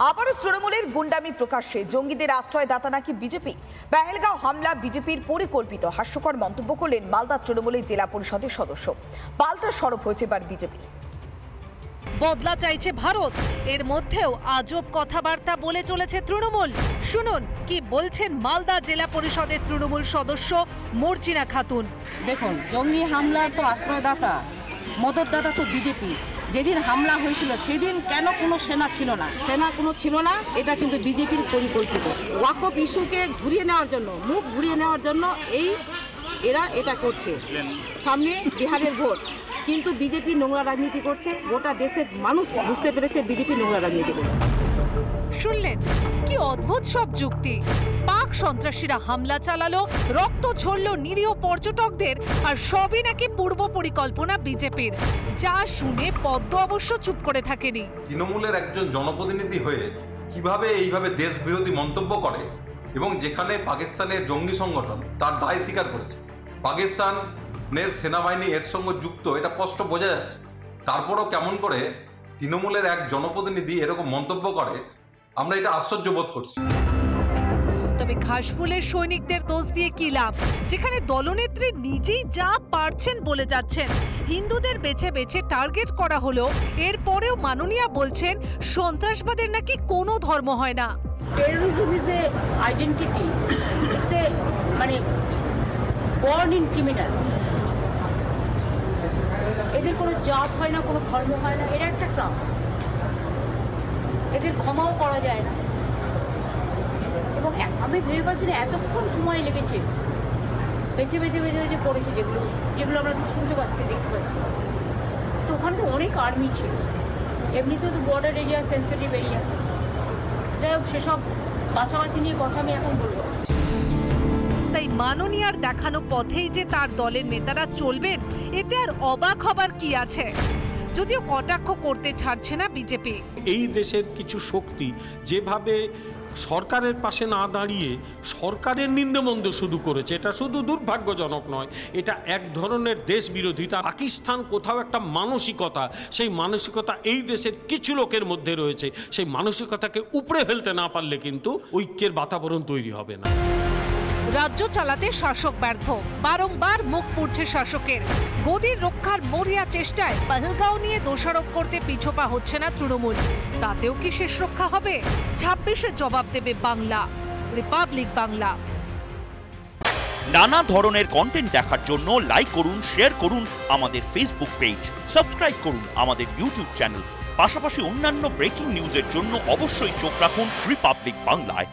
আবারও তৃণমূলের গুন্ডামি প্রকাশ্যে, জঙ্গিদের আশ্রয়দাতা নাকি বিজেপি। পেহেলগাঁও হামলা বিজেপির পরিকল্পিত, হাস্যকর মন্তব্য করলেন মালদা তৃণমূলের জেলা পরিষদের সদস্য। পাল্টা সরব হয়েছে এবার বিজেপি। বদলা চাইছে ভারত, এর মধ্যেও আজব কথাবার্তা বলে চলেছে তৃণমূল। শুনুন কি বলছেন মালদা জেলা পরিষদের তৃণমূল সদস্য মর্জিনা খাতুন। দেখুন, জঙ্গি হামলার তো আশ্রয়দাতা মদতদাতা তো বিজেপি। যেদিন হামলা হয়েছিল সেদিন কেন কোনো সেনা ছিল না, এটা কিন্তু বিজেপির পরিকল্পিত। ওয়াকফ ইস্যুকে ঘুরিয়ে নেওয়ার জন্য, মুখ ঘুরিয়ে নেওয়ার জন্য এরা এটা করছে। সামনে বিহারের ভোট, কিন্তু বিজেপি নোংরা রাজনীতি করছে। গোটা দেশের মানুষ বুঝতে পেরেছে বিজেপি নোংরা রাজনীতি করছে। শুনলেন কি অদ্ভুত সব যুক্তি। পাক সন্ত্রাসীরা হামলা চালালো, রক্ত ঝরলো নিরীহ পর্যটকদের, আর সবই নাকি পূর্ব পরিকল্পনা বিজেপির। যা শুনে পদ্ম অবশ্য চুপ করে থাকেনি। তৃণমূলের একজন জনপ্রতিনিধি হয়ে কিভাবে এইভাবে দেশ বিরোধী মন্তব্য করে, এবং যেখানে পাকিস্তানের জঙ্গি সংগঠন তার দায় স্বীকার করেছে, পাকিস্তানের সেনাবাহিনী এর সঙ্গে যুক্ত, এটা স্পষ্ট বোঝা যাচ্ছে। তারপরও কেমন করে তৃণমূলের এক জনপ্রতিনিধি এরকম মন্তব্য করে, আমরা এটা আশ্চর্য বোধ করছি। তবে ঘাসফুলের সৈনিকদের দোষ দিয়ে কি লাভ, যেখানে দলনেত্রী নিজেই যা পারছেন বলে যাচ্ছেন। হিন্দুদের বেছে বেছে টার্গেট করা হলো, এরপরেও মাননীয়া বলছেন সন্ত্রাসবাদের নাকি কোনো ধর্ম হয় না। Terrorism is a identity, it's a born in criminal. এদের কোনো জাত হয় না, কোনো ধর্ম হয় না, এরা একটা ক্লাস। এদের ক্ষমাও করা যায় না। এবং আমি ভেবে পাচ্ছি না এতক্ষণ সময় লেগেছে বেঁচে পড়েছে, যেগুলো আমরা শুনতে পাচ্ছি, দেখতে পাচ্ছি। তো ওখানে তো অনেক আর্মি ছিল, এমনিতেও তো বর্ডার এরিয়া, সেন্সিটিভ এরিয়া। যাই হোক, সেসব বাছাবাছি নিয়ে কথা আমি এখন বলবো। তাই মাননীয়ার দেখানো পথেই যে তার দলের নেতারা চলবেন, এতে আর অবাক হবার কি আছে। যদিও কটাক্ষ করতে ছাড়ছে না বিজেপি। এই দেশের কিছু শক্তি যেভাবে সরকারের পাশে না দাঁড়িয়ে সরকারের নিন্দমন্দ শুরু করেছে, এটা শুধু দুর্ভাগ্যজনক নয়, এটা এক ধরনের দেশ বিরোধিতা। পাকিস্তান কোথাও একটা মানসিকতা, সেই মানসিকতা এই দেশের কিছু লোকের মধ্যে রয়েছে। সেই মানসিকতাকে উপড়ে ফেলতে না পারলে কিন্তু ঐক্যের বাতাবরণ তৈরি হবে না। রাজ্য চালাতে শাসক ব্যর্থ, বারংবার মুখ পুড়ছে শাসকের। গদির রক্ষার মরিয়া চেষ্টায় পেহেলগাঁও নিয়ে দোষারোপ করতে পিছপা হচ্ছে না তৃণমূল। তাতেও কি শেষ রক্ষা হবে? 26-এ জবাব দেবে বাংলা। রিপাবলিক বাংলা। নানা ধরনের কন্টেন্ট দেখার জন্য লাইক করুন, শেয়ার করুন আমাদের ফেসবুক পেজ, সাবস্ক্রাইব করুন আমাদের ইউটিউব চ্যানেল। পাশাপাশি অন্যান্য ব্রেকিং নিউজের জন্য অবশ্যই চোখ রাখুন রিপাবলিক বাংলায়।